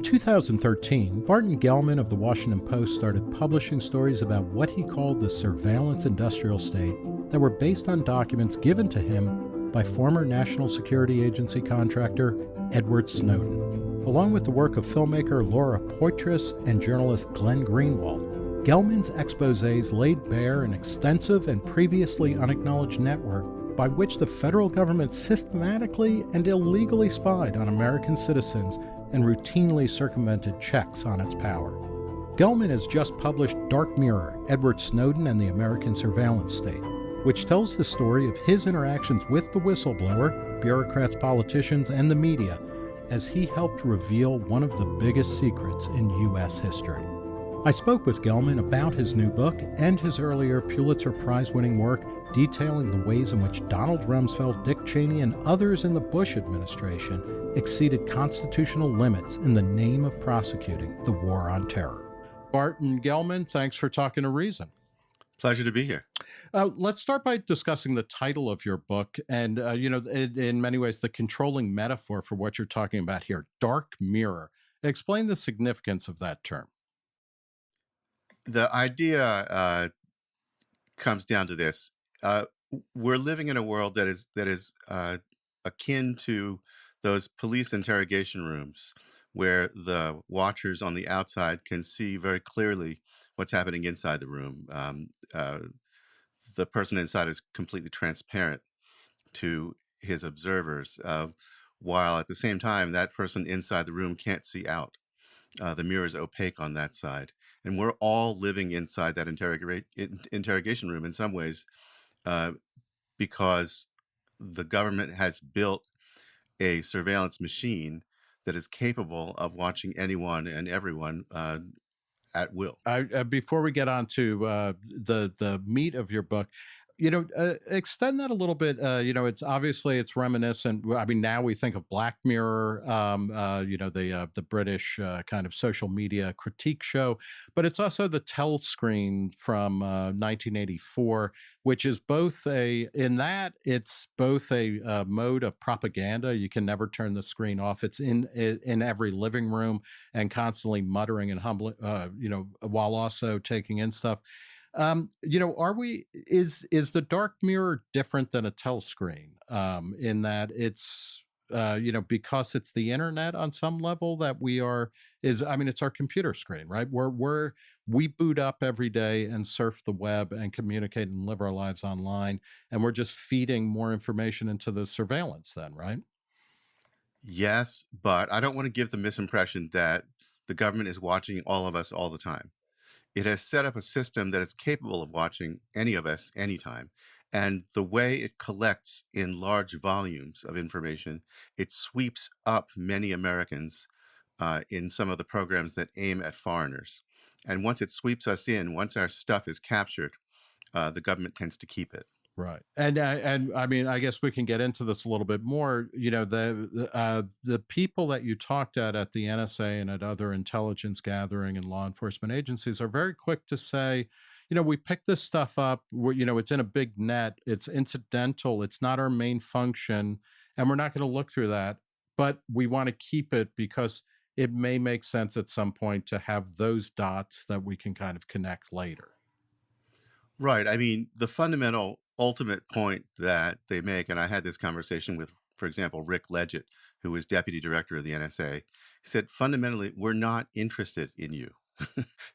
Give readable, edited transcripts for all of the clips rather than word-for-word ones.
2013, Barton Gellman of the Washington Post started publishing stories about what he called the surveillance industrial state that were based on documents given to him by former National Security Agency contractor Edward Snowden. Along with the work of filmmaker Laura Poitras and journalist Glenn Greenwald, Gellman's exposés laid bare an extensive and previously unacknowledged network by which the federal government systematically and illegally spied on American citizens and routinely circumvented checks on its power. Gellman has just published Dark Mirror, Edward Snowden and the American Surveillance State, which tells the story of his interactions with the whistleblower, bureaucrats, politicians, and the media as he helped reveal one of the biggest secrets in U.S. history. I spoke with Gellman about his new book and his earlier Pulitzer Prize-winning work detailing the ways in which Donald Rumsfeld, Dick Cheney, and others in the Bush administration exceeded constitutional limits in the name of prosecuting the war on terror. Barton Gellman, thanks for talking to Reason. Pleasure to be here. Let's start by discussing the title of your book and, in many ways, the controlling metaphor for what you're talking about here, Dark Mirror. Explain the significance of that term. The idea comes down to this. We're living in a world that is akin to those police interrogation rooms where the watchers on the outside can see very clearly what's happening inside the room. The person inside is completely transparent to his observers, while at the same time, that person inside the room can't see out. The mirror is opaque on that side. And we're all living inside that interrogation room in some ways because the government has built a surveillance machine that is capable of watching anyone and everyone at will. Before we get on to the meat of your book, extend that a little bit. It's obviously it's reminiscent. I mean, now we think of Black Mirror, the British kind of social media critique show, but it's also the Telescreen from 1984, which is it's both a mode of propaganda. You can never turn the screen off. It's in every living room and constantly muttering and humbling, while also taking in stuff. Is the Dark Mirror different than a telescreen in that it's, because it's the internet on some level that it's our computer screen, right? We boot up every day and surf the web and communicate and live our lives online. And we're just feeding more information into the surveillance then, right? Yes, but I don't want to give the misimpression that the government is watching all of us all the time. It has set up a system that is capable of watching any of us anytime. And the way it collects in large volumes of information, it sweeps up many Americans in some of the programs that aim at foreigners. And once it sweeps us in, once our stuff is captured, the government tends to keep it. Right. And I mean, I guess we can get into this a little bit more. The people that you talked at the NSA and at other intelligence gathering and law enforcement agencies are very quick to say, we pick this stuff up, it's in a big net, it's incidental, it's not our main function, and we're not going to look through that, but we want to keep it because it may make sense at some point to have those dots that we can kind of connect later. Right. I mean, the fundamental ultimate point that they make, and I had this conversation with, for example, Rick Leggett, who was deputy director of the NSA. He said, fundamentally, we're not interested in you.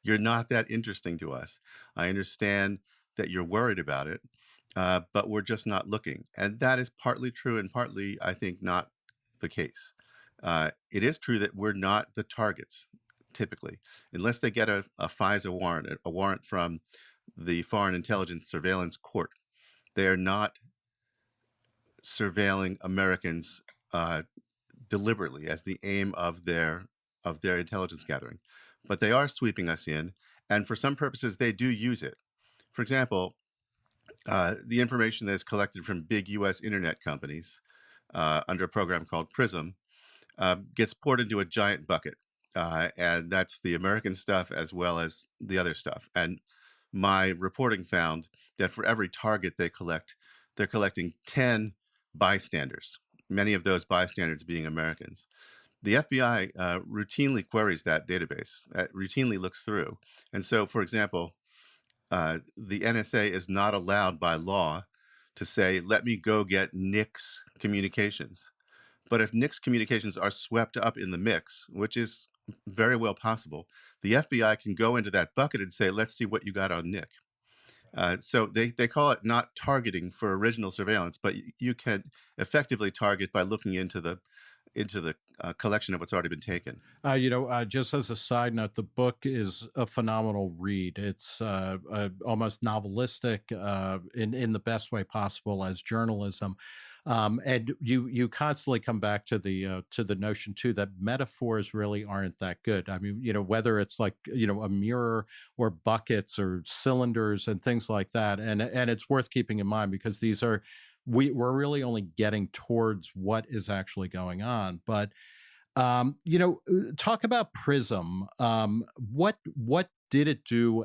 You're not that interesting to us. I understand that you're worried about it, but we're just not looking. And that is partly true and partly, I think, not the case. It is true that we're not the targets, typically, unless they get a FISA warrant, a warrant from the Foreign Intelligence Surveillance Court. They are not surveilling Americans deliberately as the aim of their intelligence gathering, but they are sweeping us in, and for some purposes they do use it. For example, the information that is collected from big U.S. internet companies under a program called PRISM gets poured into a giant bucket, and that's the American stuff as well as the other stuff. And my reporting found that for every target they collect, they're collecting 10 bystanders, many of those bystanders being Americans. The FBI routinely queries that database, routinely looks through. And so, for example, the NSA is not allowed by law to say, let me go get Nick's communications. But if Nick's communications are swept up in the mix, which is very well possible, the FBI can go into that bucket and say, let's see what you got on Nick. So they call it not targeting for original surveillance, but you can effectively target by looking into the collection of what's already been taken. Just as a side note, the book is a phenomenal read. It's almost novelistic in the best way possible as journalism, and you constantly come back to the notion too that metaphors really aren't that good. I mean, whether it's like a mirror or buckets or cylinders and things like that, and it's worth keeping in mind because these are we're really only getting towards what is actually going on, but talk about Prism. What did it do,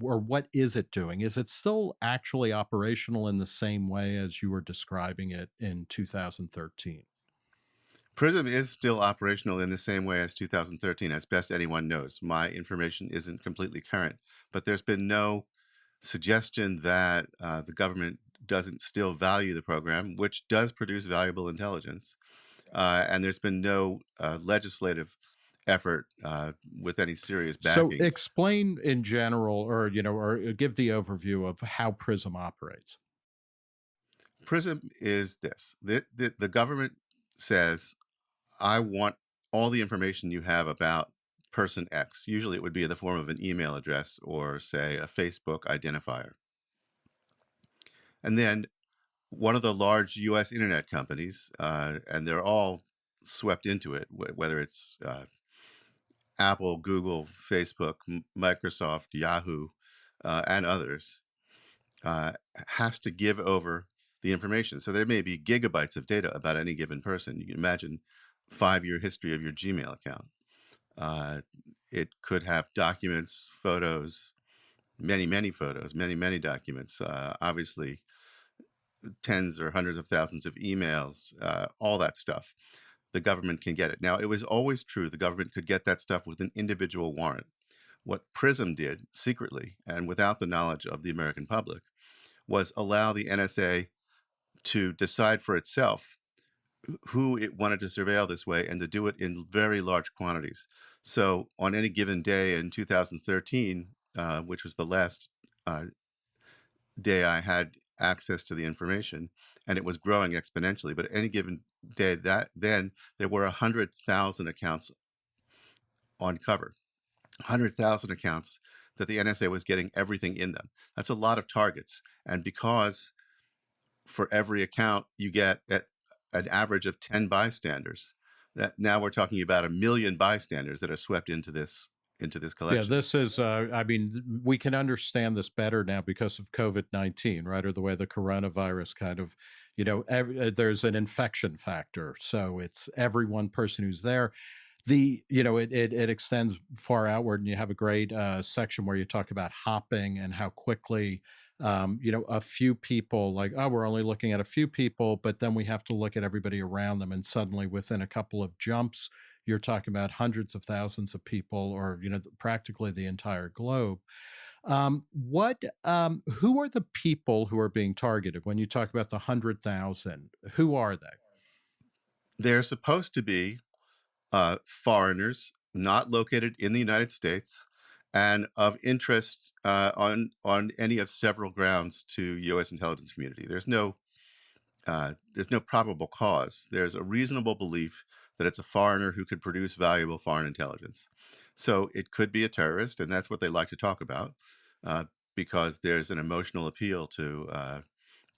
or what is it doing? Is it still actually operational in the same way as you were describing it in 2013? Prism is still operational in the same way as 2013, as best anyone knows. My information isn't completely current, but there's been no suggestion that the government doesn't still value the program, which does produce valuable intelligence. And there's been no legislative effort with any serious So backing. explain in general, or give the overview of how Prism operates. Prism is this: the government says, "I want all the information you have about person X." Usually, it would be in the form of an email address or, say, a Facebook identifier. And then one of the large U.S. internet companies, and they're all swept into it, whether it's Apple, Google, Facebook, Microsoft, Yahoo, and others, has to give over the information. So there may be gigabytes of data about any given person. You can imagine 5-year history of your Gmail account. It could have documents, photos, many photos, many documents. Obviously, tens or hundreds of thousands of emails, all that stuff. The government can get it. Now, it was always true the government could get that stuff with an individual warrant. What PRISM did secretly and without the knowledge of the American public was allow the NSA to decide for itself who it wanted to surveil this way and to do it in very large quantities. So on any given day in 2013, which was the last day I had access to the information, and it was growing exponentially, but any given day then there were 100,000 accounts on cover, 100,000 accounts that the NSA was getting everything in them. That's a lot of targets. And because for every account you get an average of 10 bystanders, that now we're talking about 1 million bystanders that are swept into this Yeah, collection. this is, I mean, we can understand this better now because of COVID-19, right? Or the way the coronavirus kind of, there's an infection factor. So it's every one person who's there. It extends far outward, and you have a great section where you talk about hopping and how quickly, a few people, like, oh, we're only looking at a few people, but then we have to look at everybody around them. And suddenly within a couple of jumps, you're talking about hundreds of thousands of people, or practically the entire globe. Who are the people who are being targeted when you talk about the 100,000? Who are they? They're supposed to be foreigners not located in the United States and of interest on any of several grounds to U.S. intelligence community. There's no probable cause. There's a reasonable belief that it's a foreigner who could produce valuable foreign intelligence. So it could be a terrorist, and that's what they like to talk about, because there's an emotional appeal to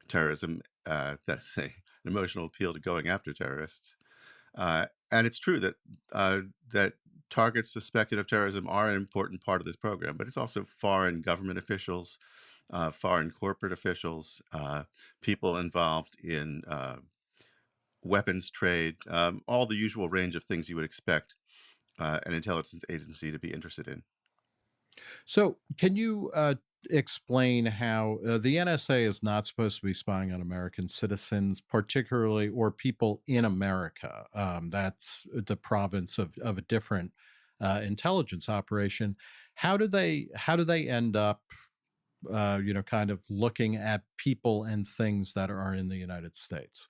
terrorism. That's an emotional appeal to going after terrorists. And it's true that that targets suspected of terrorism are an important part of this program, but it's also foreign government officials, foreign corporate officials, people involved in weapons trade, all the usual range of things you would expect an intelligence agency to be interested in. So, can you explain how the NSA is not supposed to be spying on American citizens, particularly or people in America. That's the province of a different intelligence operation. How do they end up, kind of looking at people and things that are in the United States?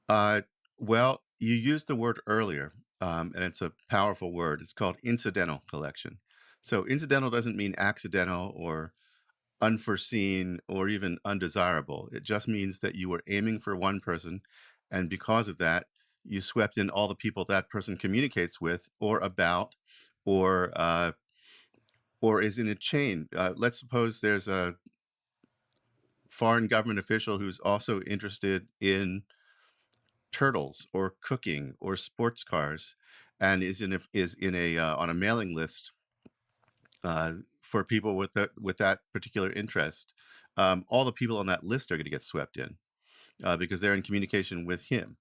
Uh, well, you used the word earlier, and it's a powerful word. It's called incidental collection. So, incidental doesn't mean accidental or unforeseen or even undesirable. It just means that you were aiming for one person, and because of that, you swept in all the people that person communicates with or about, or or is in a chain. Let's suppose there's a foreign government official who's also interested in turtles or cooking or sports cars, and is in a on a mailing list for people with that particular interest. All the people on that list are going to get swept in because they're in communication with him,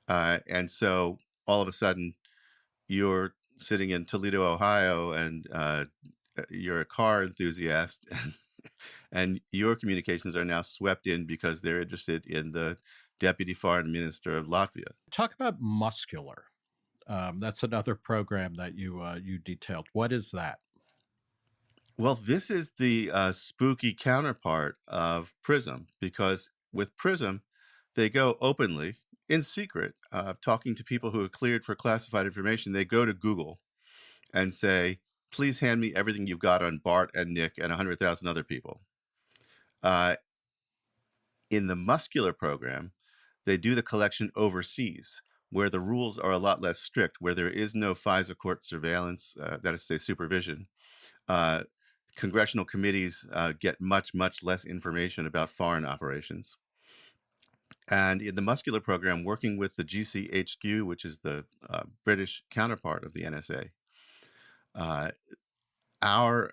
and so all of a sudden you're sitting in Toledo, Ohio, and you're a car enthusiast, and your communications are now swept in because they're interested in the deputy foreign minister of Latvia. Talk about Muscular. That's another program that you detailed. What is that? Well, this is the spooky counterpart of Prism, because with Prism, they go openly in secret, talking to people who are cleared for classified information. They go to Google and say, please hand me everything you've got on Bart and Nick and 100,000 other people. Uh, in the Muscular program, they do the collection overseas, where the rules are a lot less strict, where there is no FISA court surveillance, that is to say, supervision. Uh, Congressional committees get much, much less information about foreign operations. And in the Muscular program, working with the GCHQ, which is the British counterpart of the NSA, uh, our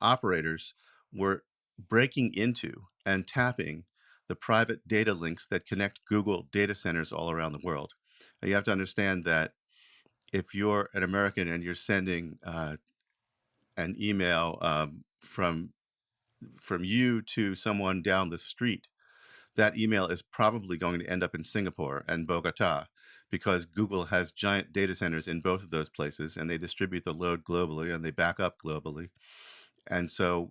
operators were breaking into and tapping the private data links that connect Google data centers all around the world. You have to understand that if you're an American and you're sending an email from you to someone down the street, that email is probably going to end up in Singapore and Bogota, because Google has giant data centers in both of those places, and they distribute the load globally and they back up globally. And so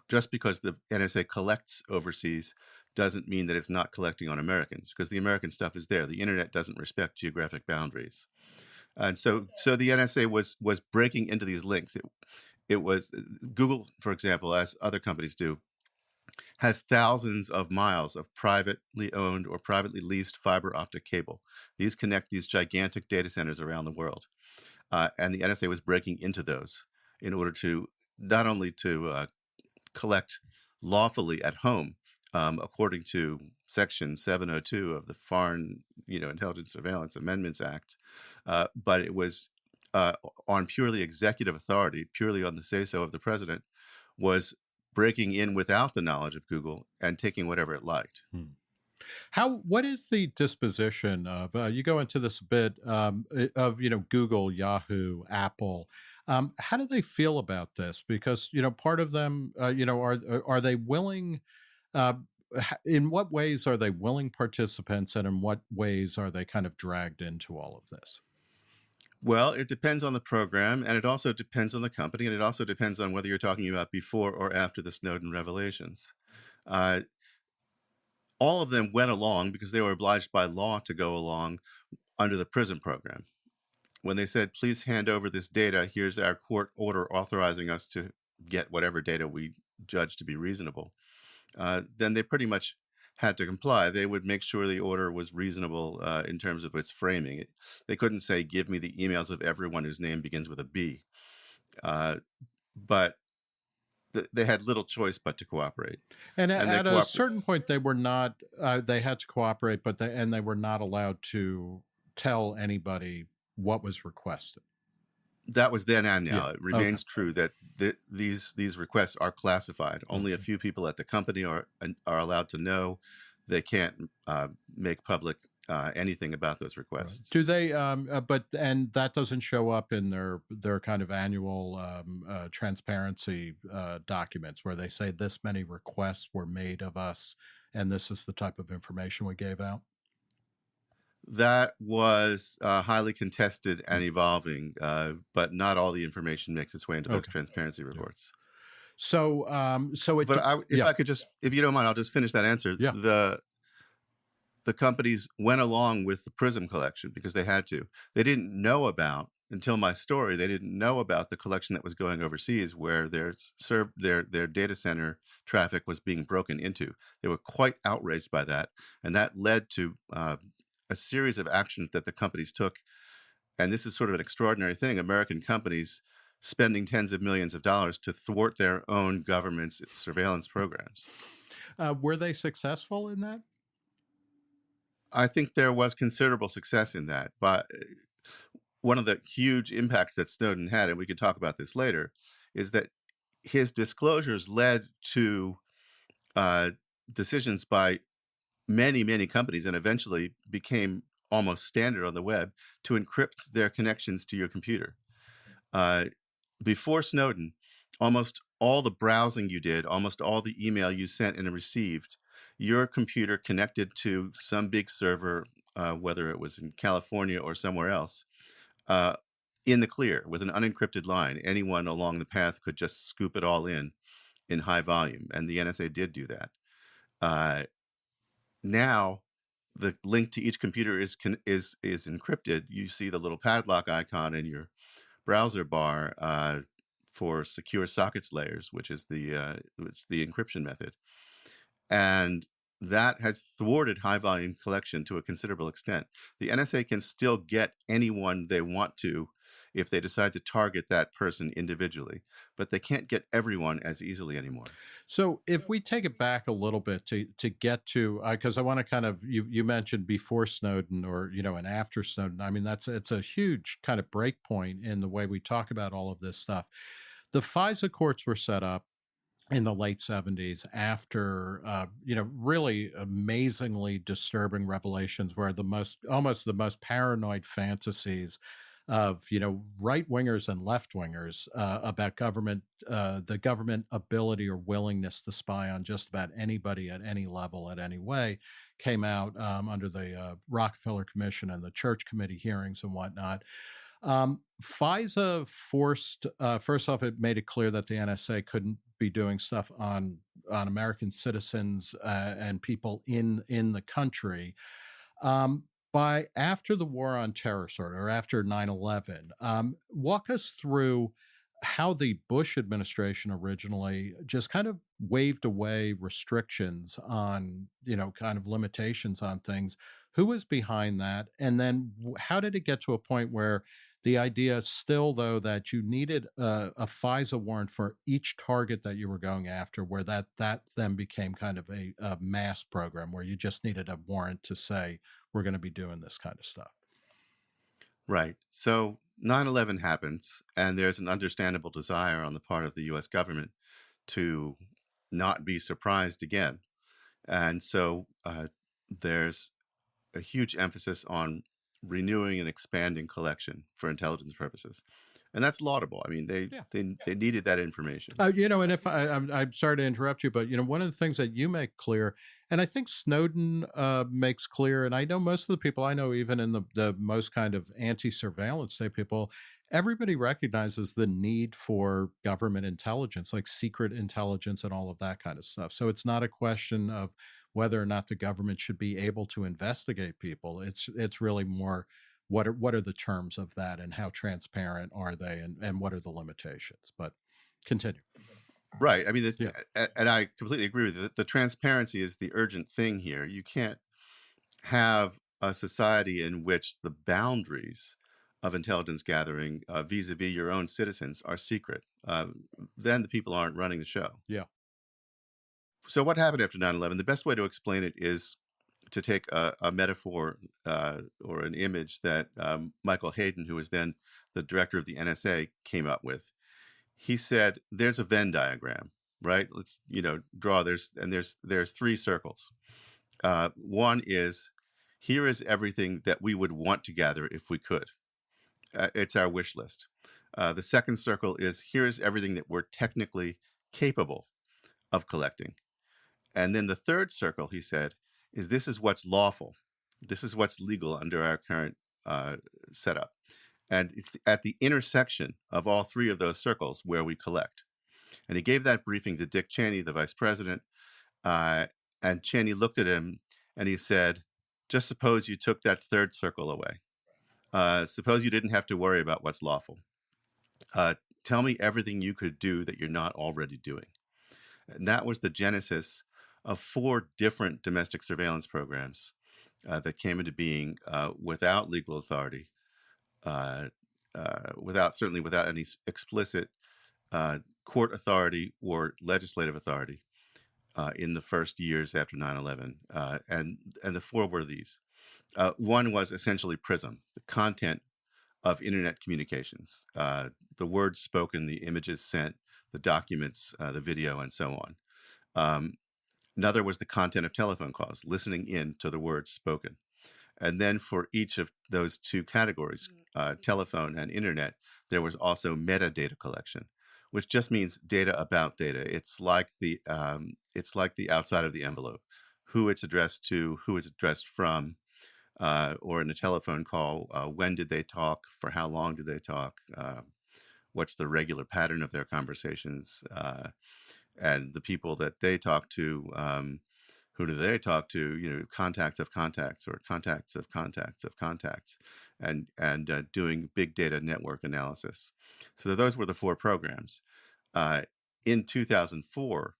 just because the NSA collects overseas doesn't mean that it's not collecting on Americans, because the American stuff is there. The internet doesn't respect geographic boundaries. And so the NSA was breaking into these links. It was Google, for example, as other companies do, has thousands of miles of privately owned or privately leased fiber optic cable. These connect these gigantic data centers around the world, and the NSA was breaking into those in order to not only to collect lawfully at home, according to Section 702 of the Foreign, Intelligence Surveillance Amendments Act, but it was on purely executive authority, purely on the say-so of the president, was breaking in without the knowledge of Google and taking whatever it liked. What is the disposition of, you go into this a bit, of, Google, Yahoo, Apple? How do they feel about this? Because, part of them, are they willing, uh, in what ways are they willing participants, and in what ways are they kind of dragged into all of this? Well, it depends on the program, and it also depends on the company, and it also depends on whether you're talking about before or after the Snowden revelations. Uh, all of them went along because they were obliged by law to go along under the PRISM program. When they said, please hand over this data, here's our court order authorizing us to get whatever data we judge to be reasonable, then they pretty much had to comply. They would make sure the order was reasonable in terms of its framing. They couldn't say, give me the emails of everyone whose name begins with a B. But they had little choice but to cooperate. And And they at a cooperate. certain point, they were not. They had to cooperate, but they were not allowed to tell anybody what was requested. That was then and Yeah. now. It Okay. remains true that these requests are classified. Only a few people at the company are allowed to know. They can't make public anything about those Right. requests. Do they? But and that doesn't show up in their kind of annual transparency documents where they say this many requests were made of us, and this is the type of information we gave out. That was highly contested Mm. and evolving, but not all the information makes its way into those Okay. transparency Yeah. reports. So it. But if Yeah. I could just, if you don't mind, I'll just finish that answer. Yeah. The companies went along with the Prism collection because they had to. They didn't know about, until my story, they didn't know about the collection that was going overseas, where their data center traffic was being broken into. They were quite outraged by that, and that led to a series of actions that the companies took. And this is sort of an extraordinary thing: American companies spending tens of millions of dollars to thwart their own government's surveillance programs. Were they successful in that? I think there was considerable success in that. But one of the huge impacts that Snowden had, and we can talk about this later, is that his disclosures led to decisions by many, many companies, and eventually became almost standard on the web, to encrypt their connections to your computer. Uh, Before Snowden, almost all the browsing you did, almost all the email you sent and received, your computer connected to some big server, whether it was in California or somewhere else, uh, in the clear with an unencrypted line. Anyone along the path could just scoop it all in high volume, and the NSA did do that. Uh, Now, the link to each computer is encrypted. You see the little padlock icon in your browser bar for secure sockets layers, which is the encryption method, and that has thwarted high volume collection to a considerable extent. The NSA can still get anyone they want to if they decide to target that person individually, but they can't get everyone as easily anymore. So if we take it back a little bit to get to, because I want to kind of, you mentioned before Snowden, or and after Snowden. I mean, it's a huge kind of break point in the way we talk about all of this stuff. The FISA courts were set up in the late 70s after really amazingly disturbing revelations, where almost the most paranoid fantasies of right wingers and left wingers about the government ability or willingness to spy on just about anybody at any level, at any way, came out under the Rockefeller Commission and the Church Committee hearings and whatnot. FISA forced, first off, it made it clear that the NSA couldn't be doing stuff on American citizens and people in the country. By after the war on terror, sort of, or after 9/11, walk us through how the Bush administration originally just kind of waved away restrictions on, kind of limitations on things. Who was behind that? And then how did it get to a point where the idea still, though, that you needed a FISA warrant for each target that you were going after, where that then became kind of a mass program where you just needed a warrant to say, we're going to be doing this kind of stuff? Right. So 9/11 happens, and there's an understandable desire on the part of the US government to not be surprised again. And so there's a huge emphasis on renewing and expanding collection for intelligence purposes. And that's laudable. I mean, Yeah. they needed that information. And if I'm sorry to interrupt you, but one of the things that you make clear, and I think Snowden makes clear, and I know most of the people I know, even in the most kind of anti-surveillance state people, everybody recognizes the need for government intelligence, like secret intelligence and all of that kind of stuff. So it's not a question of whether or not the government should be able to investigate people. It's really more what are the terms of that, and how transparent are they, and what are the limitations? But continue. Right. I mean, Yeah. and I completely agree with you. The transparency is the urgent thing here. You can't have a society in which the boundaries of intelligence gathering vis-a-vis your own citizens are secret. Then the people aren't running the show. Yeah. So what happened after 9/11? The best way to explain it is to take a metaphor or an image that Michael Hayden, who was then the director of the NSA, came up with. He said, "There's a Venn diagram, right? Let's draw. There's three circles. One is Here is everything that we would want to gather if we could. It's our wish list. The second circle is here's everything that we're technically capable of collecting. And then the third circle, he said, is this is what's lawful. This is what's legal under our current setup. And it's at the intersection of all three of those circles where we collect. And he gave that briefing to Dick Cheney, the vice president. And Cheney looked at him and he said, just suppose you took that third circle away. Suppose you didn't have to worry about what's lawful. Tell me everything you could do that you're not already doing. And that was the genesis of 4 different domestic surveillance programs that came into being without legal authority, without any explicit court authority or legislative authority in the first years after 9/11. And the 4 were these. One was essentially PRISM, the content of internet communications, the words spoken, the images sent, the documents, the video, and so on. Another was the content of telephone calls, listening in to the words spoken. And then for each of those 2 categories, telephone and internet, there was also metadata collection, which just means data about data. It's like the outside of the envelope, who it's addressed to, who it's addressed from, or in a telephone call, when did they talk, for how long did they talk, what's the regular pattern of their conversations, and the people that they talk to, who do they talk to, contacts of contacts or contacts of contacts of contacts, and doing big data network analysis. So those were the 4 programs. In 2004,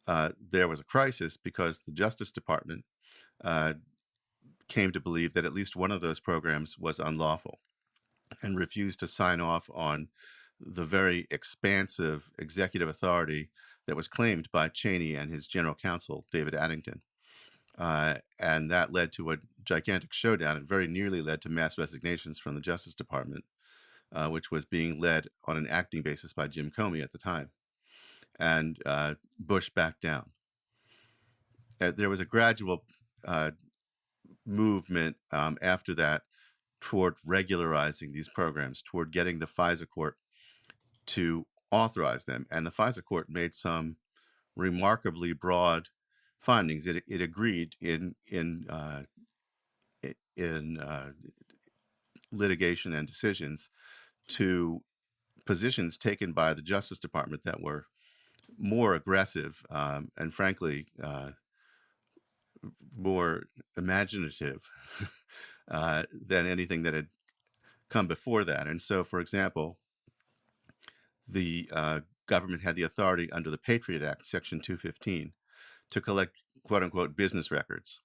there was a crisis because the Justice Department came to believe that at least one of those programs was unlawful and refused to sign off on the very expansive executive authority that was claimed by Cheney and his general counsel, David Addington. And that led to a gigantic showdown. It very nearly led to mass resignations from the Justice Department, which was being led on an acting basis by Jim Comey at the time. And Bush backed down. There was a gradual movement after that toward regularizing these programs, toward getting the FISA court to authorize them. And the FISA court made some remarkably broad findings. It agreed in litigation and decisions to positions taken by the Justice Department that were more aggressive and frankly more imaginative than anything that had come before that. And so, for example, the government had the authority under the Patriot Act, Section 215, to collect quote-unquote business records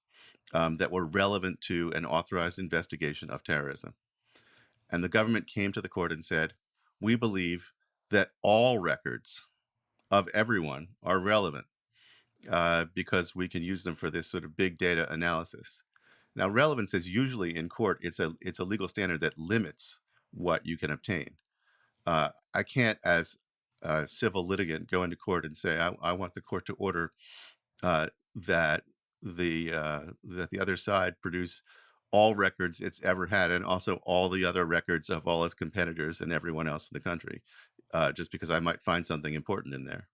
that were relevant to an authorized investigation of terrorism. And the government came to the court and said, we believe that all records of everyone are relevant because we can use them for this sort of big data analysis. Now, relevance is usually in court, it's a legal standard that limits what you can obtain. I can't, as a civil litigant, go into court and say, I want the court to order that the other side produce all records it's ever had and also all the other records of all its competitors and everyone else in the country, just because I might find something important in there.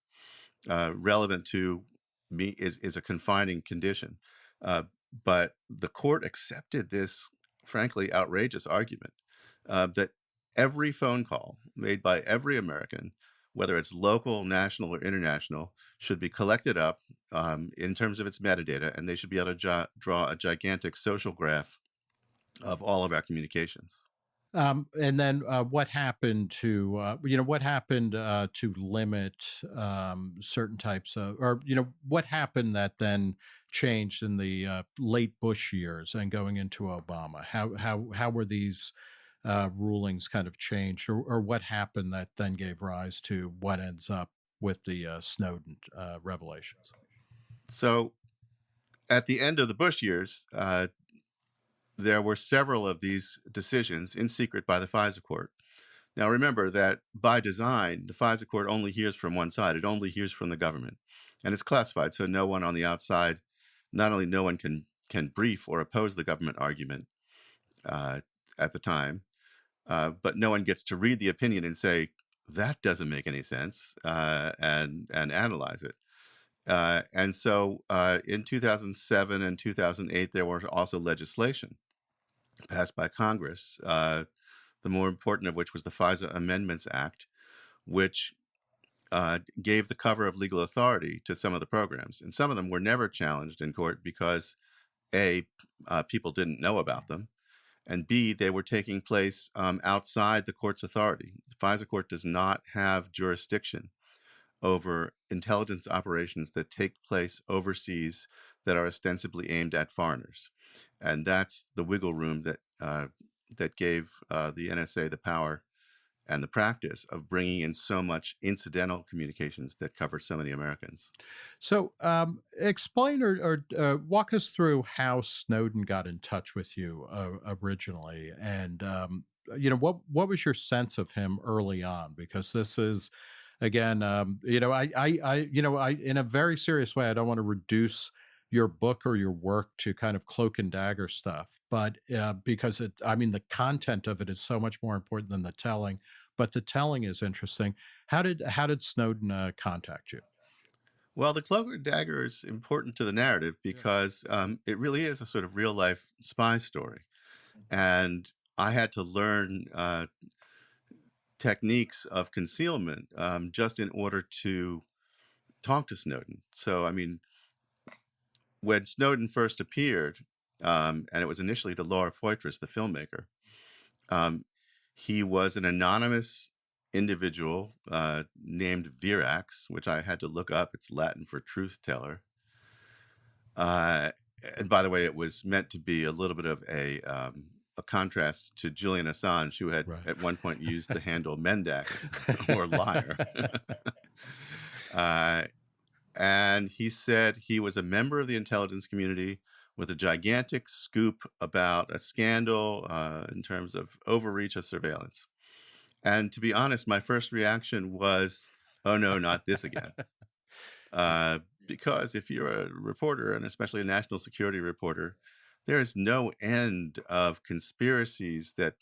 Relevant to me is a confining condition. But the court accepted this, frankly, outrageous argument that every phone call made by every American, whether it's local, national, or international, should be collected up in terms of its metadata, and they should be able to draw a gigantic social graph of all of our communications. And then what happened to to limit certain types of, or what happened that then changed in the late Bush years and going into Obama? How were these rulings kind of changed, or what happened that then gave rise to what ends up with the Snowden revelations? So at the end of the Bush years, there were several of these decisions in secret by the FISA court. Now, remember that by design, the FISA court only hears from one side. It only hears from the government. And it's classified, so no one on the outside, not only no one can can brief or oppose the government argument uh, at the time, but no one gets to read the opinion and say that doesn't make any sense, and analyze it. And so in 2007 and 2008, there was also legislation passed by Congress, the more important of which was the FISA Amendments Act, which gave the cover of legal authority to some of the programs. And some of them were never challenged in court because A, people didn't know about them, and B, they were taking place outside the court's authority. The FISA court does not have jurisdiction over intelligence operations that take place overseas that are ostensibly aimed at foreigners. And that's the wiggle room that gave the NSA the power and the practice of bringing in so much incidental communications that cover so many Americans. So, explain or walk us through how Snowden got in touch with you originally, and what was your sense of him early on? Because this is, again, in a very serious way, I don't want to reduce your book or your work to kind of cloak and dagger stuff, but because the content of it is so much more important than the telling. But the telling is interesting. How did Snowden contact you? Well, the cloak and dagger is important to the narrative because it really is a sort of real life spy story. And I had to learn techniques of concealment just in order to talk to Snowden. So, I mean, when Snowden first appeared, and it was initially to Laura Poitras, the filmmaker, um, he was an anonymous individual named Virax, which I had to look up. It's Latin for truth teller. And by the way, it was meant to be a little bit of a contrast to Julian Assange, who had Right. at one point used the handle Mendax or liar. And he said he was a member of the intelligence community with a gigantic scoop about a scandal in terms of overreach of surveillance. And to be honest, my first reaction was, oh no, not this again. Because if you're a reporter, and especially a national security reporter, there is no end of conspiracies that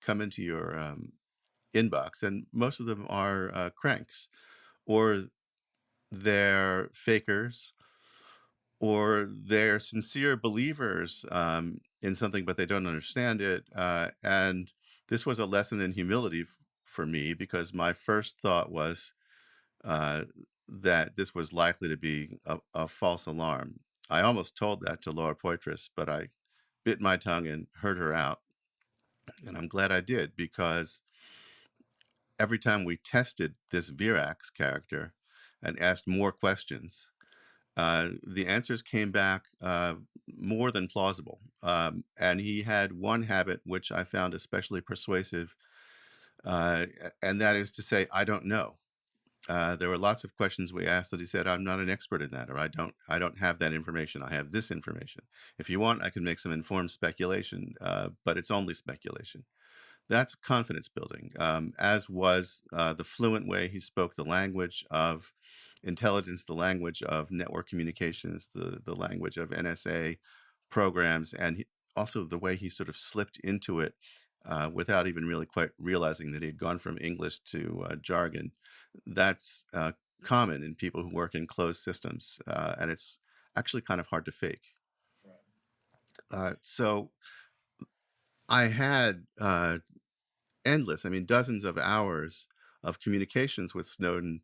come into your inbox, and most of them are cranks, or they're fakers, or they're sincere believers in something, but they don't understand it. And this was a lesson in humility for me, because my first thought was uh, that this was likely to be a false alarm. I almost told that to Laura Poitras, but I bit my tongue and heard her out. And I'm glad I did, because every time we tested this Virax character and asked more questions, the answers came back more than plausible. And he had one habit which I found especially persuasive, uh, and that is to say, I don't know. There were lots of questions we asked that he said, "I'm not an expert in that," or I don't have that information. I have this information. If you want, I can make some informed speculation, but it's only speculation." That's confidence building, as was the fluent way he spoke the language of intelligence, the language of network communications, the language of NSA programs, and also the way he sort of slipped into it without even really quite realizing that he had gone from English to jargon. That's common in people who work in closed systems, and it's actually kind of hard to fake. So I had endless, I mean, dozens of hours of communications with Snowden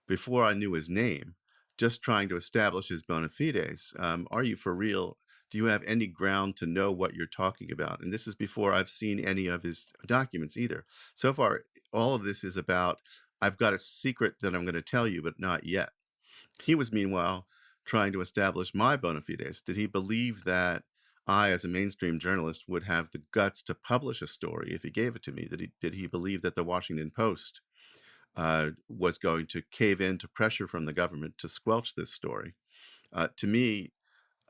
before I knew his name, just trying to establish his bona fides. Are you for real? Do you have any ground to know what you're talking about? And this is before I've seen any of his documents either. So far, all of this is about, I've got a secret that I'm going to tell you, but not yet. He was, meanwhile, trying to establish my bona fides. Did he believe that I, as a mainstream journalist, would have the guts to publish a story if he gave it to me? Did he believe that the Washington Post was going to cave in to pressure from the government to squelch this story? To me,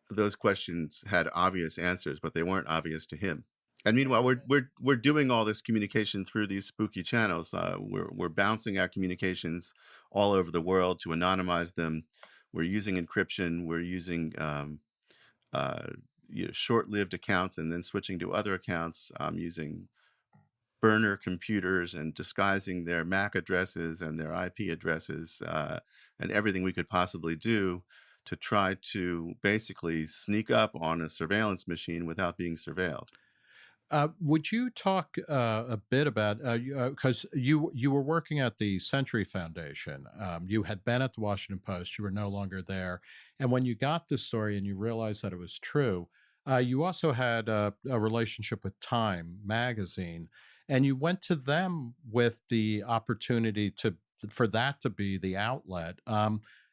those questions had obvious answers, but they weren't obvious to him. And meanwhile, we're doing all this communication through these spooky channels. We're bouncing our communications all over the world to anonymize them. We're using encryption. We're using short-lived accounts and then switching to other accounts, using burner computers and disguising their MAC addresses and their IP addresses, and everything we could possibly do to try to basically sneak up on a surveillance machine without being surveilled. Would you talk a bit about because you were working at the Century Foundation, you had been at the Washington Post, you were no longer there, and when you got this story and you realized that it was true, you also had a relationship with Time magazine, and you went to them with the opportunity to for that to be the outlet.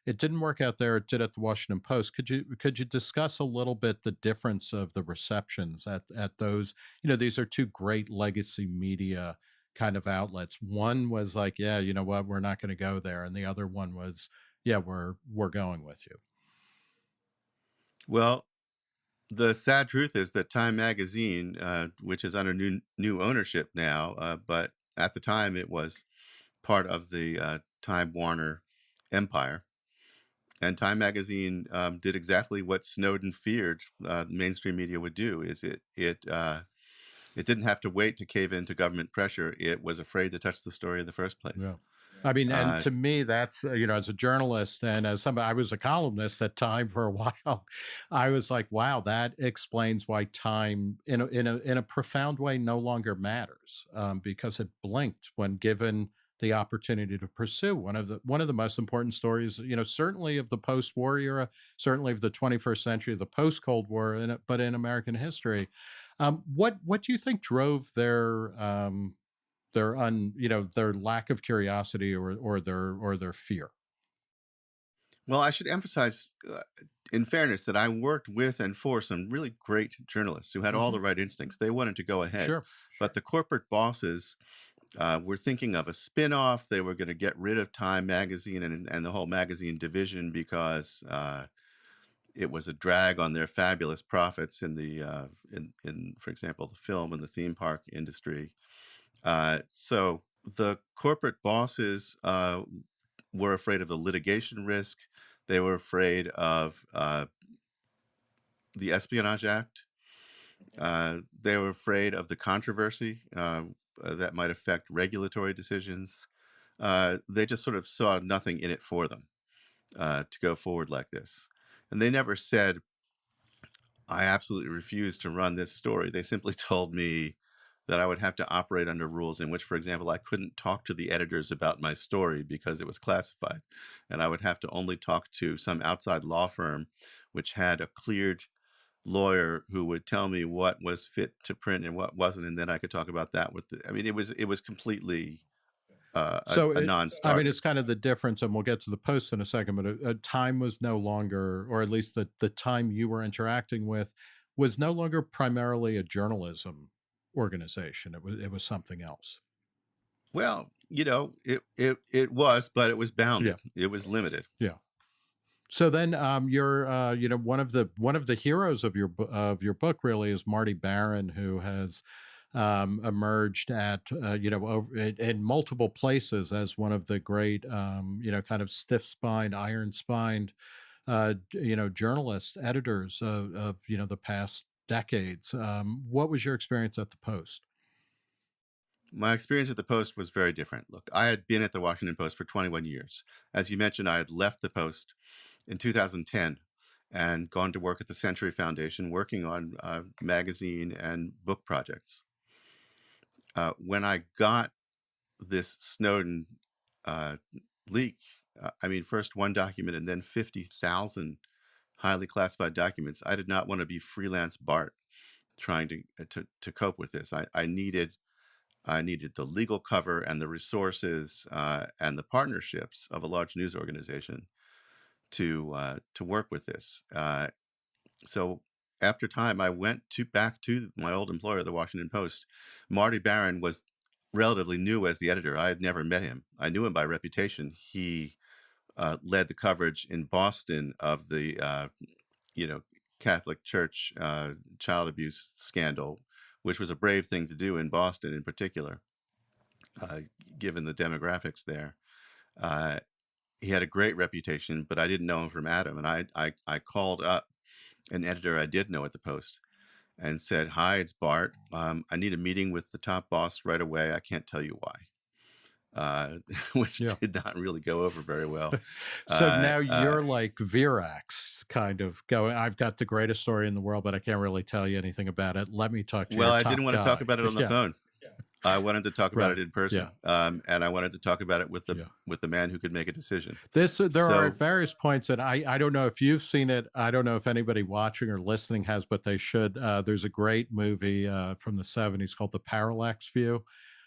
It didn't work out there. It did at the Washington Post. Could you discuss a little bit the difference of the receptions at those? These are two great legacy media kind of outlets. One was like, yeah, you know what, we're not going to go there, and the other one was, yeah, we're going with you. Well, the sad truth is that Time Magazine, which is under new ownership now, but at the time it was part of the Time Warner empire. And Time Magazine did exactly what Snowden feared mainstream media would do. Is it didn't have to wait to cave into government pressure. It was afraid to touch the story in the first place. Yeah. I mean, and Uh, to me, that's as a journalist and as somebody, I was a columnist at Time for a while. I was like, wow, that explains why Time, in a profound way, no longer matters, because it blinked when given the opportunity to pursue one of the most important stories, certainly of the post-war era, certainly of the 21st century, the post-Cold War, but in American history. What do you think drove their lack of curiosity or their fear? well, I should emphasize, in fairness, that I worked with and for some really great journalists who had all Hmm. the right instincts. They wanted to go ahead, Sure. but the corporate bosses were thinking of a spin-off. They were going to get rid of Time Magazine and the whole magazine division because it was a drag on their fabulous profits in for example, the film and the theme park industry. So the corporate bosses were afraid of the litigation risk. They were afraid of the Espionage Act. They were afraid of the controversy that might affect regulatory decisions. They just sort of saw nothing in it for them to go forward like this. And they never said, I absolutely refuse to run this story. They simply told me that I would have to operate under rules in which, for example, I couldn't talk to the editors about my story because it was classified. And I would have to only talk to some outside law firm which had a cleared lawyer who would tell me what was fit to print and what wasn't. And then I could talk about that I mean, it was completely So a I mean, non-starter. it's kind of the difference, and we'll get to the Post in a second. But Time was no longer, or at least the Time you were interacting with, was no longer primarily a journalism organization. It was something else. Well, it was, but it was Yeah. bounded. It was limited. Yeah. So then, you're, one of the heroes of your book really is Marty Baron, who has emerged at over in multiple places as one of the great kind of stiff-spined, iron-spined journalists, editors of the past decades. What was your experience at the Post? My experience at the Post was very different. Look, I had been at the Washington Post for 21 years. As you mentioned, I had left the Post in 2010 and gone to work at the Century Foundation, working on magazine and book projects. When I got this Snowden uh, leak, I mean, first one document and then 50,000 highly classified documents, I did not want to be freelance Bart trying to cope with this. I needed the legal cover and the resources and the partnerships of a large news organization to work with this. So after time, I went back to my old employer, the Washington Post. Marty Baron was relatively new as the editor. I had never met him. I knew him by reputation. He led the coverage in Boston of the you know Catholic Church child abuse scandal, which was a brave thing to do in Boston in particular, uh, given the demographics there. He had a great reputation, but I didn't know him from Adam. And I called up an editor I did know at the Post, and said, "Hi, it's Bart. I need a meeting with the top boss right away. I can't tell you why." Which Yeah. did not really go over very well. So now you're like Virax, kind of going, I've got the greatest story in the world, but I can't really tell you anything about it. Let me talk to Well, your I top didn't want to guy. talk about it on the phone. I wanted to talk about Right. it in person, and I wanted to talk about it with the man who could make a decision. There are various points that I don't know if you've seen it. I don't know if anybody watching or listening has, but they should. There's a great movie from the 70s called The Parallax View,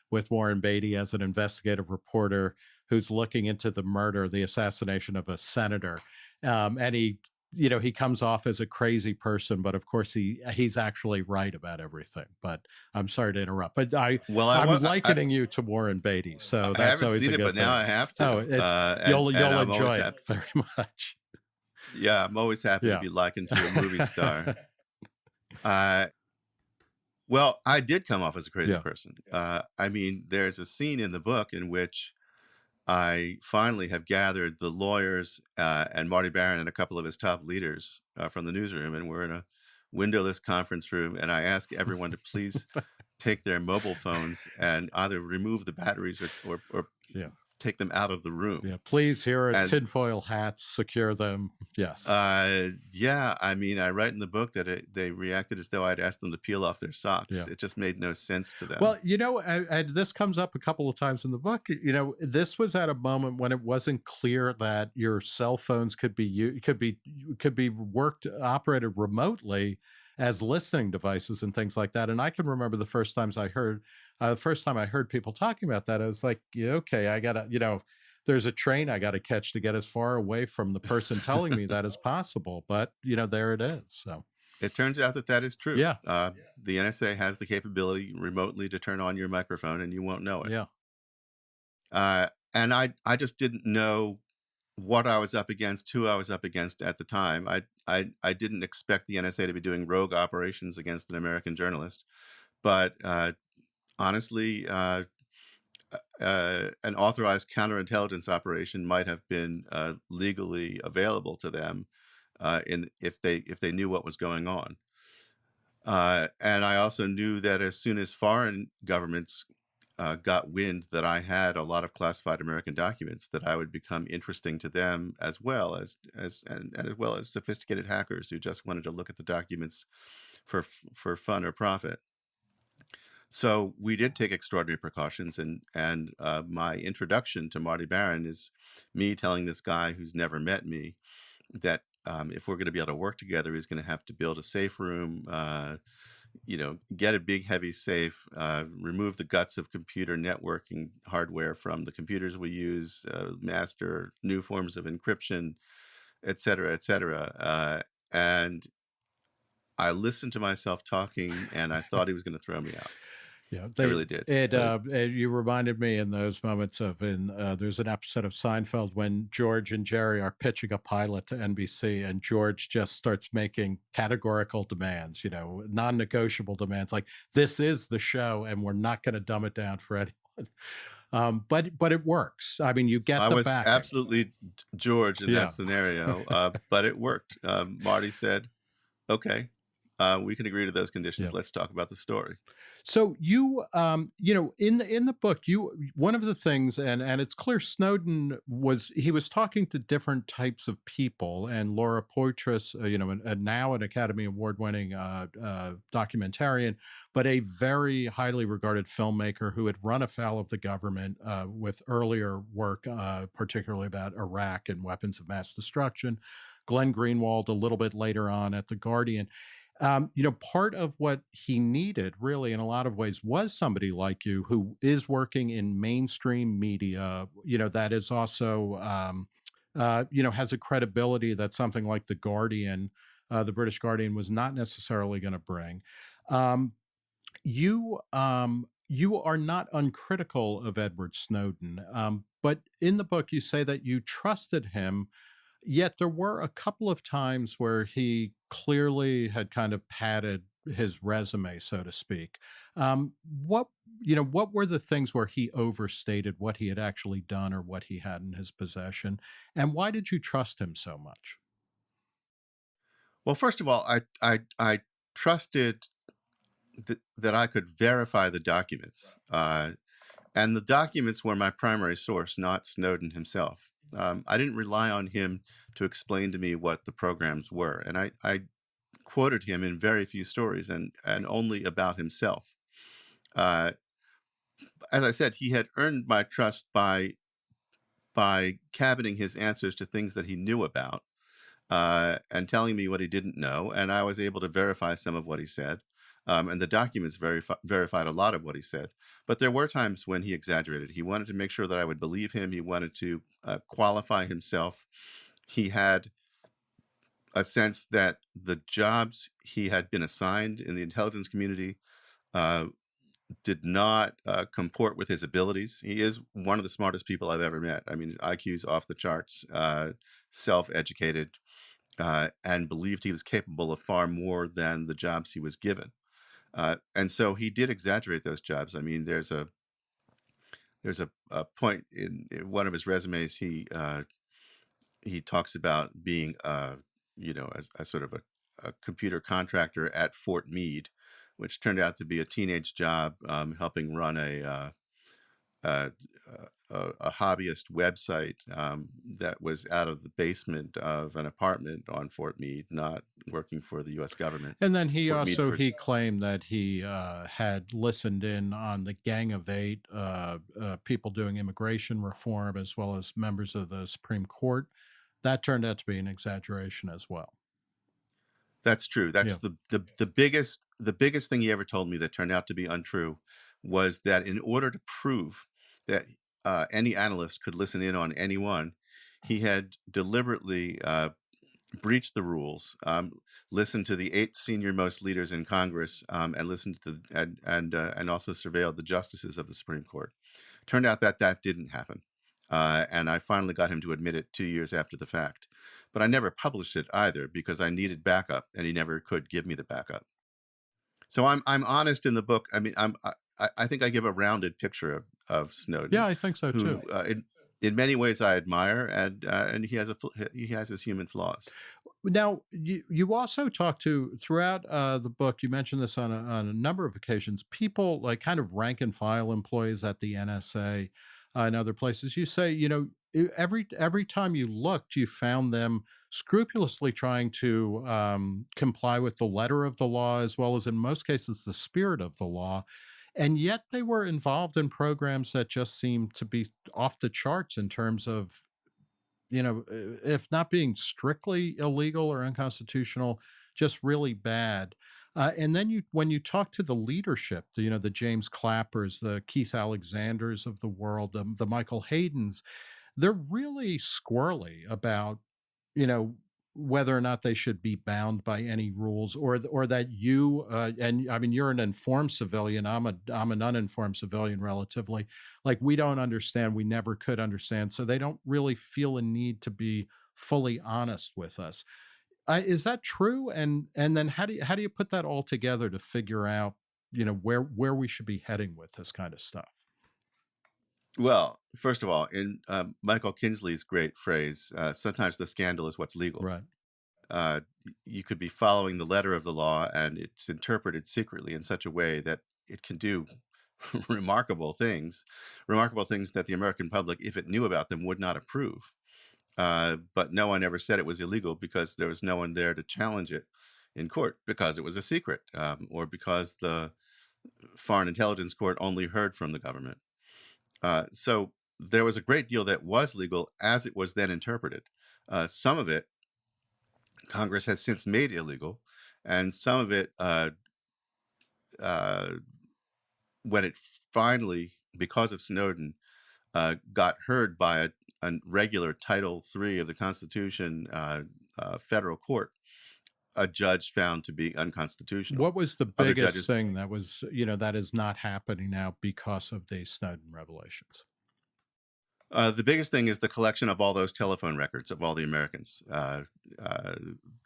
with Warren Beatty as an investigative reporter who's looking into the assassination of a senator, and he comes off as a crazy person, but of course he's actually right about everything. But I'm sorry to interrupt, but I'm likening you to Warren Beatty, so that's always a good thing. But now I have to. Oh, you'll enjoy it very much. Yeah, I'm always happy to be likened to a movie star. Well, I did come off as a crazy person. I mean, there's a scene in the book in which I finally have gathered the lawyers and Marty Baron and a couple of his top leaders from the newsroom, and we're in a windowless conference room, and I ask everyone to please take their mobile phones and either remove the batteries or take them out of the room. Yeah, please, here are tinfoil hats, secure them. Yes. Yeah, I mean, I write in the book that they reacted as though I'd asked them to peel off their socks. Yeah. It just made no sense to them. Well, and this comes up a couple of times in the book. This was at a moment when it wasn't clear that your cell phones could be operated remotely as listening devices and things like that. And I can remember the first time I heard people talking about that, I was like, okay, I gotta, there's a train I got to catch to get as far away from the person telling me that as possible. But, there it is. So it turns out that is true. Yeah. The NSA has the capability remotely to turn on your microphone and you won't know it. Yeah. And I just didn't know what I was up against, who I was up against at the time. I didn't expect the NSA to be doing rogue operations against an American journalist, but honestly, an authorized counterintelligence operation might have been legally available to them if they knew what was going on. And I also knew that as soon as foreign governments got wind that I had a lot of classified American documents, that I would become interesting to them as well as sophisticated hackers who just wanted to look at the documents for fun or profit. So we did take extraordinary precautions, and my introduction to Marty Baron is me telling this guy who's never met me that if we're going to be able to work together, he's going to have to build a safe room, get a big heavy safe, remove the guts of computer networking hardware from the computers we use, master new forms of encryption, et cetera, et cetera. And I listened to myself talking, and I thought he was going to throw me out. Yeah, I really did. You reminded me in those moments of there's an episode of Seinfeld when George and Jerry are pitching a pilot to NBC, and George just starts making categorical demands, non-negotiable demands, like this is the show, and we're not going to dumb it down for anyone. But it works. I mean, you get the backing. I was absolutely George in that scenario, but it worked. Marty said, "Okay, we can agree to those conditions. Let's talk about the story." So you, in the book, one of the things, and it's clear Snowden was talking to different types of people, and Laura Poitras, and now an Academy Award-winning documentarian, but a very highly regarded filmmaker who had run afoul of the government with earlier work, particularly about Iraq and weapons of mass destruction. Glenn Greenwald a little bit later on at The Guardian. Part of what he needed really in a lot of ways was somebody like you who is working in mainstream media, that is also, has a credibility that something like The Guardian, the British Guardian, was not necessarily going to bring. You are not uncritical of Edward Snowden, but in the book you say that you trusted him. Yet there were a couple of times where he clearly had kind of padded his resume, so to speak. What were the things where he overstated what he had actually done or what he had in his possession? And why did you trust him so much? Well, first of all, I trusted that I could verify the documents, and the documents were my primary source, not Snowden himself. I didn't rely on him to explain to me what the programs were, and I quoted him in very few stories and only about himself. Uh, as I said, he had earned my trust by cabining his answers to things that he knew about, and telling me what he didn't know, and I was able to verify some of what he said. And the documents verified a lot of what he said. But there were times when he exaggerated. He wanted to make sure that I would believe him. He wanted to qualify himself. He had a sense that the jobs he had been assigned in the intelligence community uh, did not comport with his abilities. He is one of the smartest people I've ever met. I mean, his IQ's off the charts, self-educated, and believed he was capable of far more than the jobs he was given. And so he did exaggerate those jobs. I mean, there's a point in one of his resumes. He talks about being a sort of a computer contractor at Fort Meade, which turned out to be a teenage job, helping run uh, a hobbyist website that was out of the basement of an apartment on Fort Meade, not working for the U.S. government. And then Fort Meade for he claimed that he had listened in on the Gang of Eight, people doing immigration reform, as well as members of the Supreme Court. That turned out to be an exaggeration as well. That's true. Yeah. That's the biggest thing he ever told me that turned out to be untrue was that in order to prove that any analyst could listen in on anyone, he had deliberately breached the rules, listened to the 8 senior most leaders in Congress, and listened to and also surveilled the justices of the Supreme Court. Turned out that that didn't happen, and I finally got him to admit it 2 years after the fact. But I never published it either because I needed backup, and he never could give me the backup. So I'm honest in the book. I mean, I think I give a rounded picture of Yeah, Snowden, I think so too. who in many ways I admire, and he has his human flaws. Now, you also talk to throughout the book. You mentioned this on a number of occasions. People like kind of rank and file employees at the NSA and other places. You say, every time you looked, you found them scrupulously trying to comply with the letter of the law, as well as in most cases the spirit of the law. And yet they were involved in programs that just seemed to be off the charts in terms of if not being strictly illegal or unconstitutional, just really bad. And then when you talk to the leadership, the James Clappers, the Keith Alexanders of the world, the Michael Haydens, they're really squirrely about you know whether or not they should be bound by any rules, or that and I mean, you're an informed civilian, I'm an uninformed civilian relatively, like we don't understand, we never could understand, so they don't really feel a need to be fully honest with us. Is that true? And then how do you put that all together to figure out where we should be heading with this kind of stuff? Well, first of all, in Michael Kinsley's great phrase, sometimes the scandal is what's legal. Right. You could be following the letter of the law, and it's interpreted secretly in such a way that it can do remarkable things that the American public, if it knew about them, would not approve. But no one ever said it was illegal because there was no one there to challenge it in court because it was a secret, or because the Foreign Intelligence Court only heard from the government. So there was a great deal that was legal as it was then interpreted. Some of it Congress has since made illegal, and some of it, uh, when it finally, because of Snowden, got heard by a regular Title III of the Constitution federal court, a judge found to be unconstitutional. What was the Other biggest judges. thing that was, that is not happening now because of the Snowden revelations? The biggest thing is the collection of all those telephone records of all the Americans. Uh,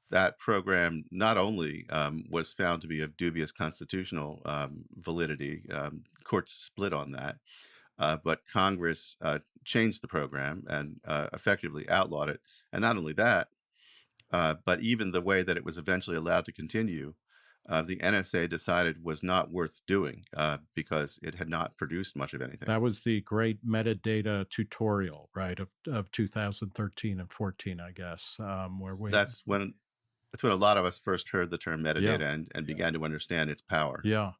that program not only was found to be of dubious constitutional validity, courts split on that, but Congress changed the program and effectively outlawed it. And not only that, But even the way that it was eventually allowed to continue, the NSA decided was not worth doing because it had not produced much of anything. That was the great metadata tutorial, right, of 2013 and 14, I guess, where we That's when that's when a lot of us first heard the term yeah. metadata and began to understand its power. Yeah.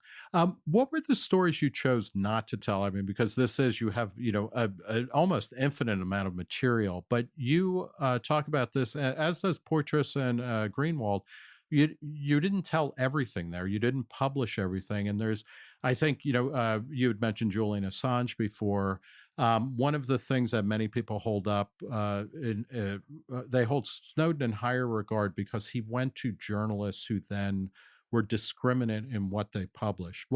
What were the stories you chose not to tell? I mean, because this is you have a almost infinite amount of material, but you talk about this as does Poitras and Greenwald. You didn't tell everything there. You didn't publish everything, and there's I think you had mentioned Julian Assange before. One of the things that many people hold up, they hold Snowden in higher regard because he went to journalists who then were discriminate in what they published.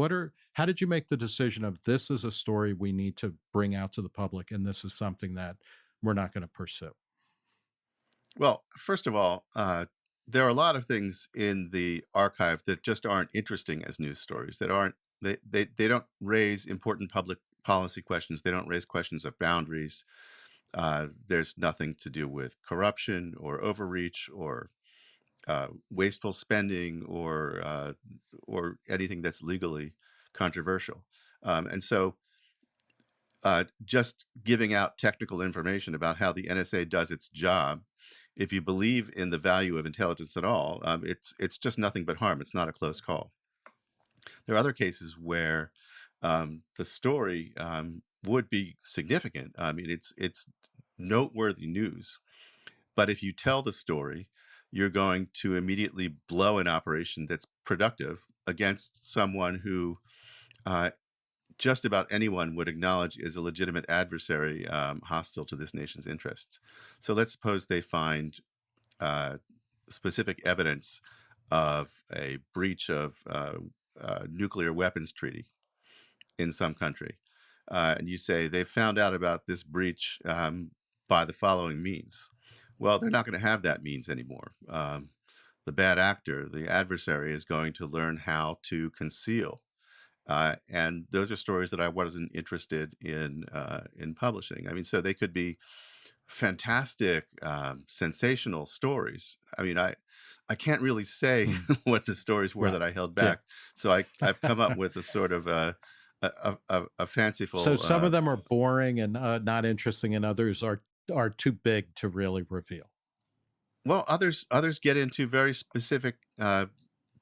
How did you make the decision of this is a story we need to bring out to the public and this is something that we're not going to pursue? Well, first of all, there are a lot of things in the archive that just aren't interesting as news stories. That aren't they don't raise important public policy questions. They don't raise questions of boundaries. There's nothing to do with corruption or overreach or wasteful spending or anything that's legally controversial. And so, just giving out technical information about how the NSA does its job, if you believe in the value of intelligence at all, it's just nothing but harm. It's not a close call. There are other cases where the story would be significant. I mean, it's noteworthy news. But if you tell the story, you're going to immediately blow an operation that's productive against someone who uh, just about anyone would acknowledge is a legitimate adversary hostile to this nation's interests. So let's suppose they find uh, specific evidence of a breach of nuclear weapons treaty in some country. And you say they found out about this breach by the following means. Well, they're not going to have that means anymore. The bad actor, the adversary, is going to learn how to conceal. And those are stories that I wasn't interested in publishing. I mean, so they could be fantastic, sensational stories. I mean, I can't really say Mm, what the stories were right. that I held Yeah. back. So I've come up with a sort of a So fanciful. some of them are boring and not interesting, and others are too big to really reveal. Well, others get into very specific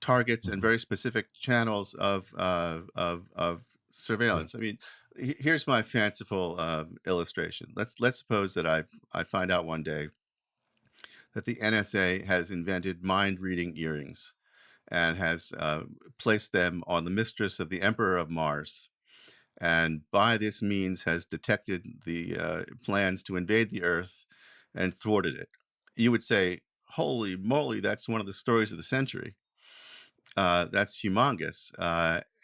targets and Mhm. very specific channels of Yeah. surveillance. I mean, here's my fanciful illustration. Let's suppose that I find out one day that the NSA has invented mind reading earrings and has placed them on the mistress of the Emperor of Mars, and by this means has detected the plans to invade the Earth and thwarted it. You would say, "Holy moly, that's one of the stories of the century. That's humongous."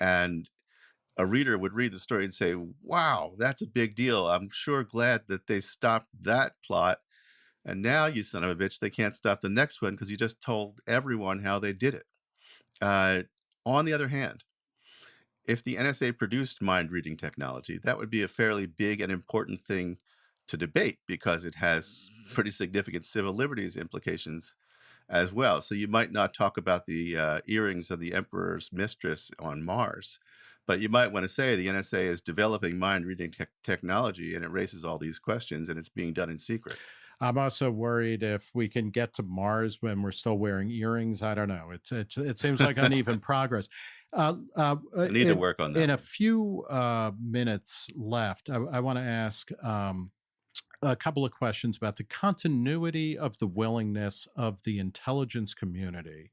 And a reader would read the story and say, "Wow, that's a big deal. I'm sure glad that they stopped that plot. And now, you son of a bitch, they can't stop the next one because you just told everyone how they did it." Uh, on the other hand, if the NSA produced mind reading technology, that would be a fairly big and important thing to debate because it has pretty significant civil liberties implications as well. So you might not talk about the earrings of the emperor's mistress on Mars, but you might want to say the NSA is developing mind reading technology and it raises all these questions and it's being done in secret. I'm also worried if we can get to Mars when we're still wearing earrings. I don't know. It seems like uneven progress. Uh, uh, I need to work on in that a one. few minutes left, I want to ask a couple of questions about the continuity of the willingness of the intelligence community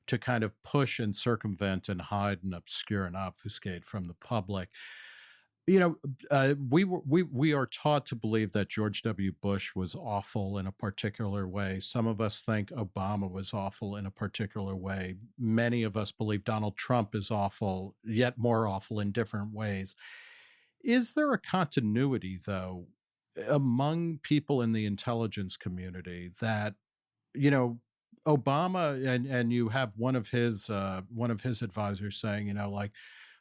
to kind of push and circumvent and hide and obscure and obfuscate from the public. We are taught to believe that George W. Bush was awful in a particular way. Some of us think Obama was awful in a particular way. Many of us believe Donald Trump is awful, yet more awful in different ways. Is there a continuity, though, among people in the intelligence community that you know Obama and you have one of his advisors saying, like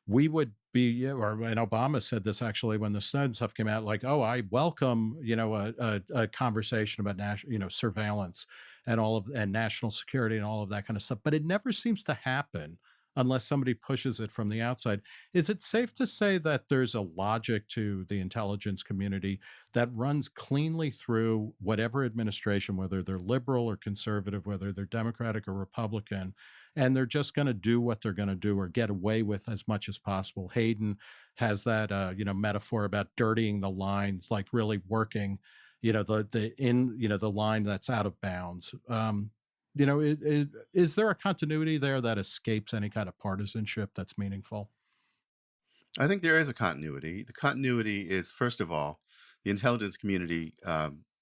we would be, yeah, or and Obama said this actually when the Snowden stuff came out, like, oh, I welcome, a conversation about national, surveillance and national security and all of that kind of stuff. But it never seems to happen unless somebody pushes it from the outside. Is it safe to say that there's a logic to the intelligence community that runs cleanly through whatever administration, whether they're liberal or conservative, whether they're Democratic or Republican, and they're just going to do what they're going to do or get away with as much as possible? Hayden has that metaphor about dirtying the lines, like really working, the line that's out of bounds. Is there a continuity there that escapes any kind of partisanship that's meaningful? I think there is a continuity. The continuity is, first of all, the intelligence community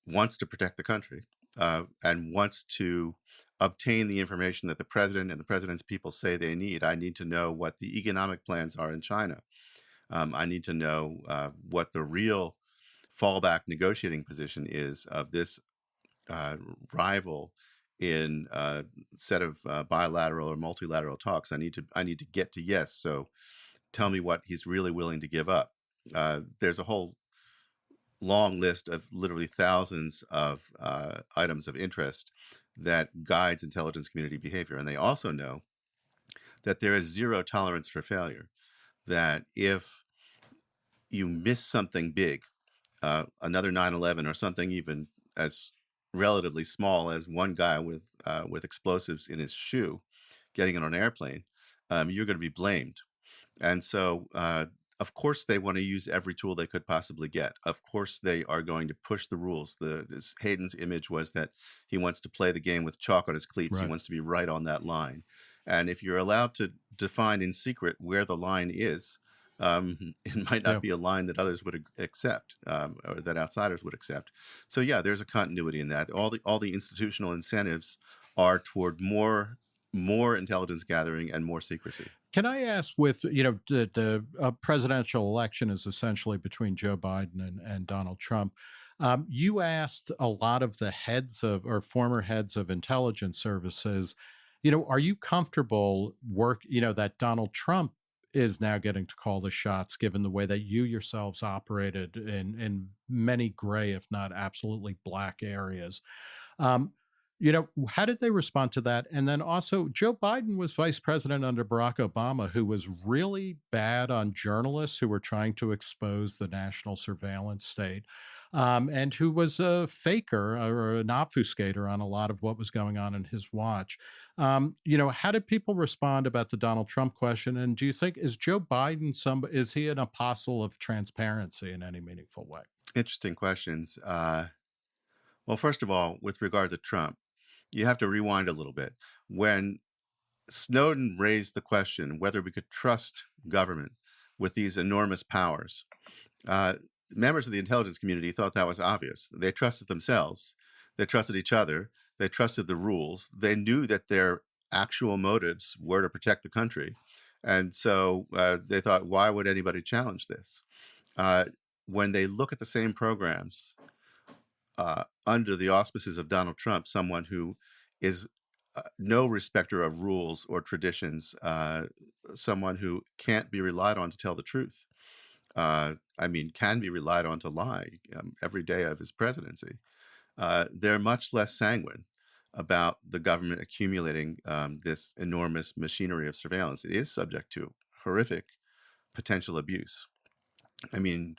wants to protect the country and wants to obtain the information that the president and the president's people say they need. I need to know what the economic plans are in China. I need to know what the real fallback negotiating position is of this rival in a set of bilateral or multilateral talks. I need to get to yes. So tell me what he's really willing to give up. There's a whole long list of literally thousands of items of interest that guides intelligence community behavior. And they also know that there is zero tolerance for failure, that if you miss something big, another 9/11 or something even as relatively small as one guy with explosives in his shoe getting on an airplane, you're going to be blamed. And so, of course, they want to use every tool they could possibly get. Of course, they are going to push the rules. Hayden's image was that he wants to play the game with chalk on his cleats. He Right. wants to be right on that line. And if you're allowed to define in secret where the line is, it might Yeah. not be a line that others would accept, or that outsiders would accept. So yeah, there's a continuity in that. All the institutional incentives are toward more intelligence gathering and more secrecy. Can I ask, with the presidential election is essentially between Joe Biden and Donald Trump. You asked a lot of the heads of or former heads of intelligence services, are you comfortable that Donald Trump is now getting to call the shots, given the way that you yourselves operated in many gray, if not absolutely black areas? Um, how did they respond to that? And then also, Joe Biden was vice president under Barack Obama, who was really bad on journalists who were trying to expose the national surveillance state, and who was a faker or an obfuscator on a lot of what was going on in his watch. How did people respond about the Donald Trump question? And do you think, is Joe Biden is he an apostle of transparency in any meaningful way? Interesting questions. Well, first of all, with regard to Trump, you have to rewind a little bit. When Snowden raised the question whether we could trust government with these enormous powers, uh, members of the intelligence community thought that was obvious. They trusted themselves, they trusted each other, they trusted the rules, they knew that their actual motives were to protect the country. And so they thought, why would anybody challenge this? Uh, when they look at the same programs under the auspices of Donald Trump, someone who is no respecter of rules or traditions, someone who can't be relied on to tell the truth. Can be relied on to lie every day of his presidency. They're much less sanguine about the government accumulating this enormous machinery of surveillance. It is subject to horrific potential abuse. I mean,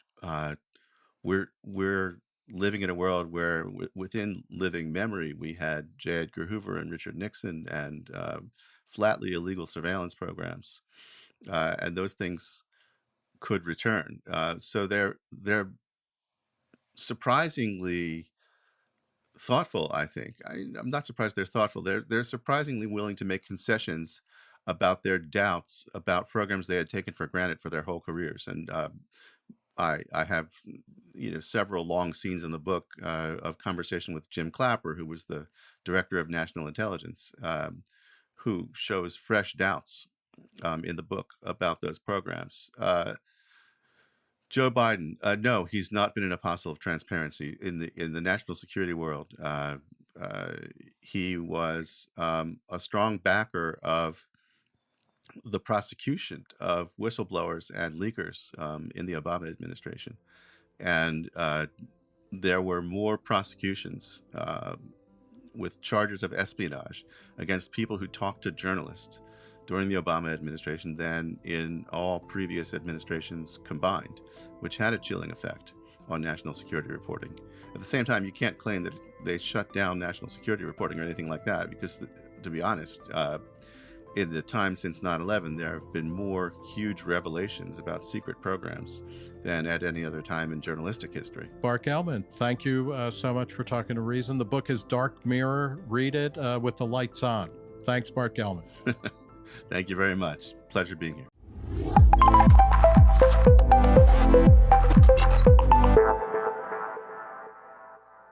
we're living in a world where within living memory, we had J. Edgar Hoover and Richard Nixon and flatly illegal surveillance programs. And those things could return. So they're surprisingly thoughtful, I think. I'm not surprised they're thoughtful. They're surprisingly willing to make concessions about their doubts about programs they had taken for granted for their whole careers. And I have several long scenes in the book of conversation with Jim Clapper, who was the director of national intelligence, who shows fresh doubts in the book about those programs. Joe Biden, no, he's not been an apostle of transparency in the national security world. He was a strong backer of the prosecution of whistleblowers and leakers in the Obama administration, and there were more prosecutions with charges of espionage against people who talked to journalists during the Obama administration than in all previous administrations combined, which had a chilling effect on national security reporting. At the same time, you can't claim that they shut down national security reporting or anything like that, because, to be honest, in the time since 9/11, there have been more huge revelations about secret programs than at any other time in journalistic history. Bart Gellman, thank you so much for talking to Reason. The book is Dark Mirror. Read it with the lights on. Thanks, Bart Gellman. Thank you very much. Pleasure being here.